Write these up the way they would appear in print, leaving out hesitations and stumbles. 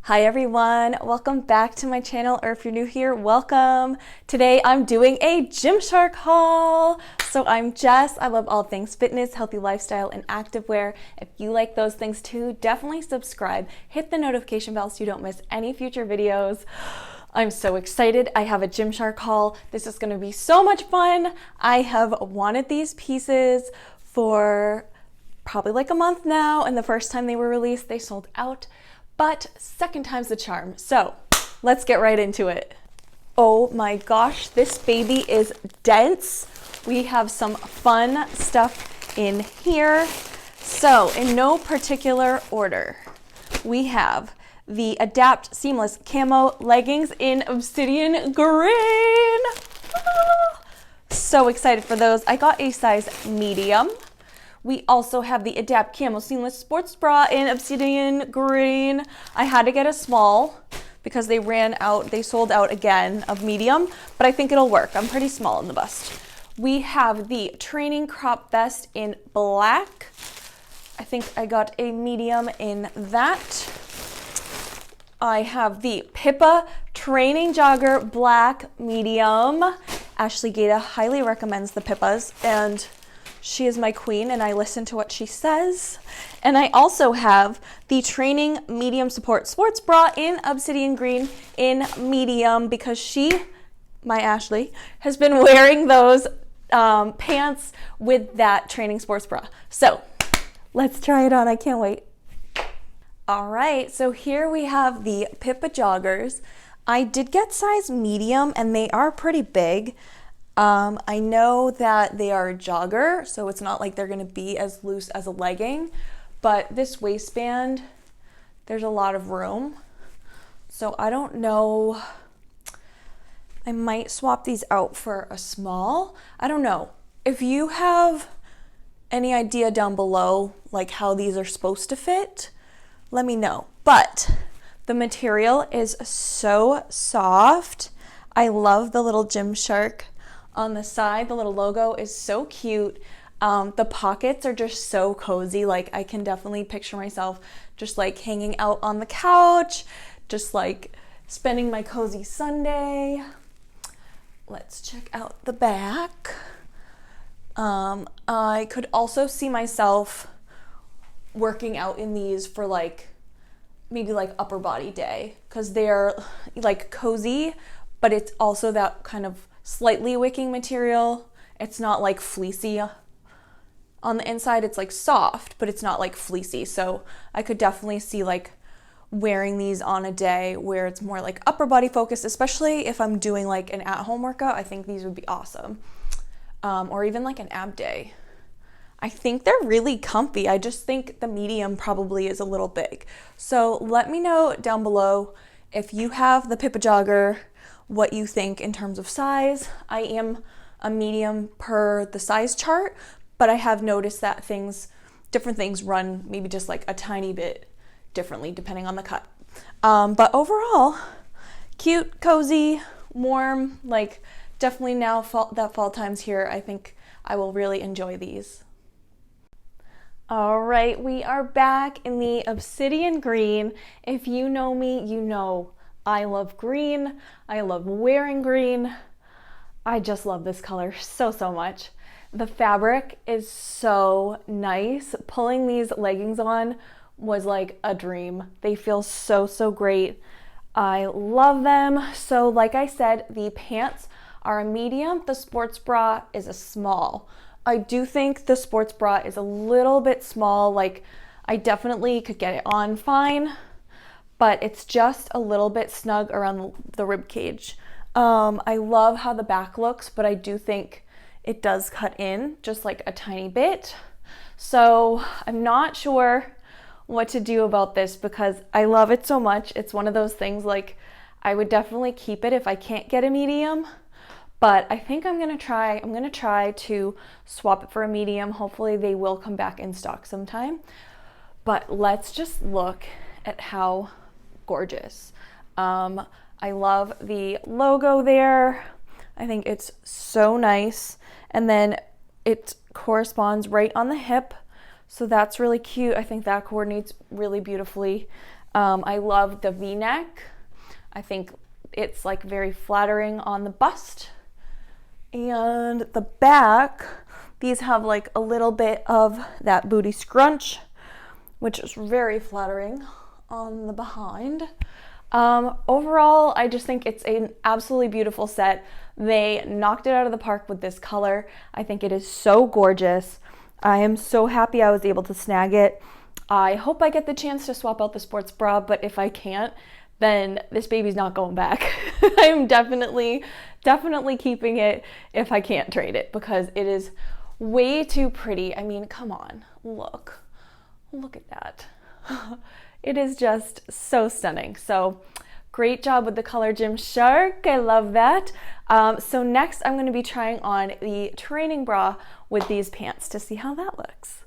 Hi everyone, welcome back to my channel, or if you're new here, welcome. Today I'm doing a Gymshark haul. So I'm Jess, I love all things fitness, healthy lifestyle, and activewear. If you like those things too, definitely subscribe, hit the notification bell so you don't miss any future videos. I'm so excited, I have a Gymshark haul. This is gonna be so much fun. I have wanted these pieces for probably like a month now, and the first time they were released, they sold out. But second time's the charm. So let's get right into it. Oh my gosh, this baby is dense. We have some fun stuff in here. So in no particular order, we have the Adapt Seamless Camo Leggings in Obsidian Green. So excited for those. I got a size medium. We also have the Adapt Camo Seamless Sports Bra in Obsidian Green. I had to get a small because they sold out again of medium, but I think it'll work. I'm pretty small in the bust. We have the Training Crop Vest in black. I think I got a medium in that. I have the Pippa Training Jogger black medium. Ashley Gata highly recommends the Pippas, and she is my queen and I listen to what she says. And I also have the Training Medium Support Sports Bra in Obsidian Green in medium because my Ashley, has been wearing those pants with that training sports bra. So let's try it on, I can't wait. All right, so here we have the Pippa Joggers. I did get size medium and they are pretty big. I know that they are a jogger, so it's not like they're going to be as loose as a legging, but this waistband, there's a lot of room. So I don't know, I might swap these out for a small. I don't know. If you have any idea down below, like how these are supposed to fit, let me know. But the material is so soft. I love the little Gymshark on the side. The little logo is so cute. The pockets are just so cozy. Like I can definitely picture myself just like hanging out on the couch, just like spending my cozy Sunday. Let's check out the back. I could also see myself working out in these for like maybe like upper body day because they're like cozy, but it's also that kind of slightly wicking material. It's not like fleecy on the inside. It's like soft, but it's not like fleecy. So I could definitely see like wearing these on a day where it's more like upper body focused, especially if I'm doing like an at-home workout. I think these would be awesome. Or even like an ab day. I think they're really comfy. I just think the medium probably is a little big. So let me know down below if you have the Pippa Jogger, what you think in terms of size. I am a medium per the size chart, but I have noticed that different things run maybe just like a tiny bit differently depending on the cut. But overall, cute, cozy, warm, like definitely now that fall time's here, I think I will really enjoy these. All right, we are back in the Obsidian Green. If you know me, you know I love green. I love wearing green. I just love this color so much. The fabric is so nice. Pulling these leggings on was like a dream. They feel so great. I love them. So like I said, the pants are a medium. The sports bra is a small. I do think the sports bra is a little bit small. Like I definitely could get it on fine, but it's just a little bit snug around the rib cage. I love how the back looks, but I do think it does cut in just like a tiny bit. So I'm not sure what to do about this because I love it so much. It's one of those things like I would definitely keep it if I can't get a medium, but I think I'm gonna try to swap it for a medium. Hopefully they will come back in stock sometime. But let's just look at how gorgeous. I love the logo there. I think it's so nice. And then it corresponds right on the hip. So that's really cute. I think that coordinates really beautifully. I love the V-neck. I think it's like very flattering on the bust. And the back, these have like a little bit of that booty scrunch, which is very flattering on the behind. Overall, I just think it's an absolutely beautiful set. They knocked it out of the park with this color. I think it is so gorgeous. I am so happy I was able to snag it. I hope I get the chance to swap out the sports bra, but if I can't, then this baby's not going back. I'm definitely keeping it if I can't trade it, because it is way too pretty. I mean, come on, look at that. It is just so stunning. So great job with the color Gymshark. I love that. So next I'm going to be trying on the training bra with these pants to see how that looks.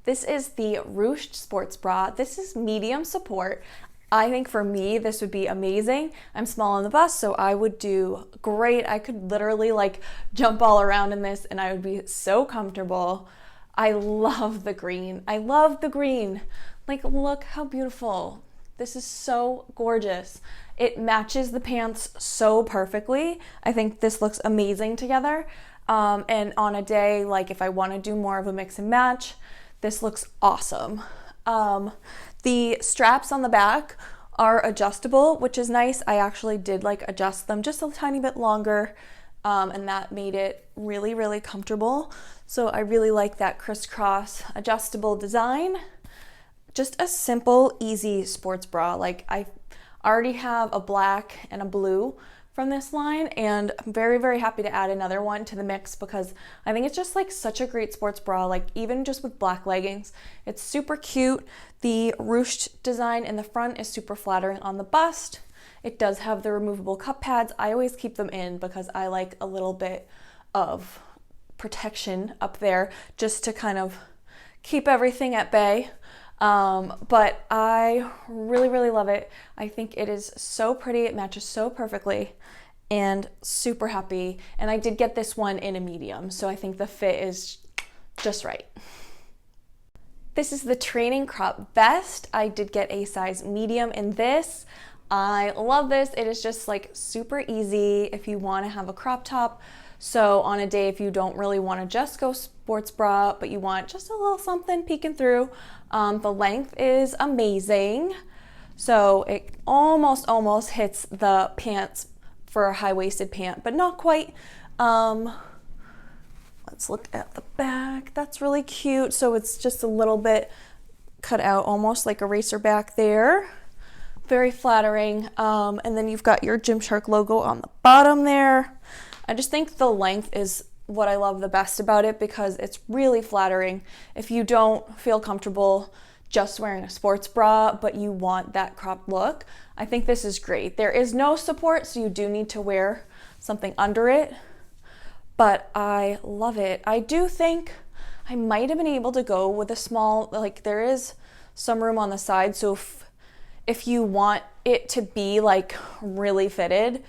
This is the Ruched Sports Bra. This is medium support. I think for me, this would be amazing. I'm small on the bust, so I would do great. I could literally like jump all around in this and I would be so comfortable. I love the green. I love the green. Like, look how beautiful. This is so gorgeous. It matches the pants so perfectly. I think this looks amazing together. And on a day, like if I want to do more of a mix and match, this looks awesome. The straps on the back are adjustable, which is nice. I actually did like adjust them just a tiny bit longer, and that made it really, really comfortable. So I really like that crisscross adjustable design. Just a simple, easy sports bra. Like I already have a black and a blue from this line, and I'm very, very happy to add another one to the mix because I think it's just like such a great sports bra, like even just with black leggings. It's super cute. The ruched design in the front is super flattering on the bust. It does have the removable cup pads. I always keep them in because I like a little bit of protection up there just to kind of keep everything at bay. But I really, really love it. I think it is so pretty. It matches so perfectly and super happy. And I did get this one in a medium, so I think the fit is just right. This is the training crop vest. I did get a size medium in this. I love this. It is just like super easy if you want to have a crop top. So on a day, if you don't really want to just go sports bra, but you want just a little something peeking through, the length is amazing. So it almost hits the pants for a high-waisted pant, but not quite. Let's look at the back. That's really cute. So it's just a little bit cut out, almost like a racer back there. Very flattering. And then you've got your Gymshark logo on the bottom there. I just think the length is what I love the best about it because it's really flattering. If you don't feel comfortable just wearing a sports bra, but you want that cropped look, I think this is great. There is no support, so you do need to wear something under it, but I love it. I do think I might have been able to go with a small, like there is some room on the side, so if you want it to be like really fitted,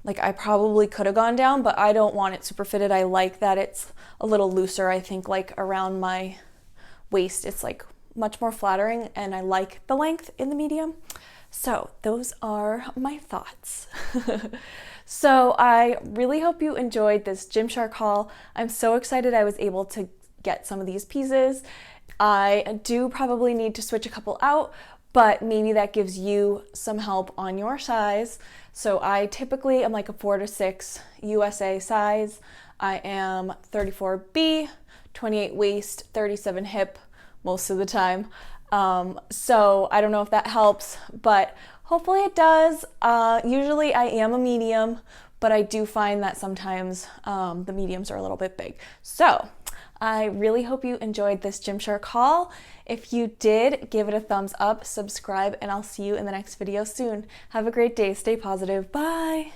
like I probably could have gone down, but I don't want it super fitted. I like that it's a little looser. I think like around my waist, it's like much more flattering, and I like the length in the medium. So those are my thoughts. So I really hope you enjoyed this Gymshark haul. I'm so excited I was able to get some of these pieces. I do probably need to switch a couple out, but maybe that gives you some help on your size. So I typically am like a 4 to 6 USA size. I am 34B, 28 waist, 37 hip most of the time. So I don't know if that helps, but hopefully it does. Usually I am a medium, but I do find that sometimes the mediums are a little bit big. So I really hope you enjoyed this Gymshark haul. If you did, give it a thumbs up, subscribe, and I'll see you in the next video soon. Have a great day. Stay positive. Bye.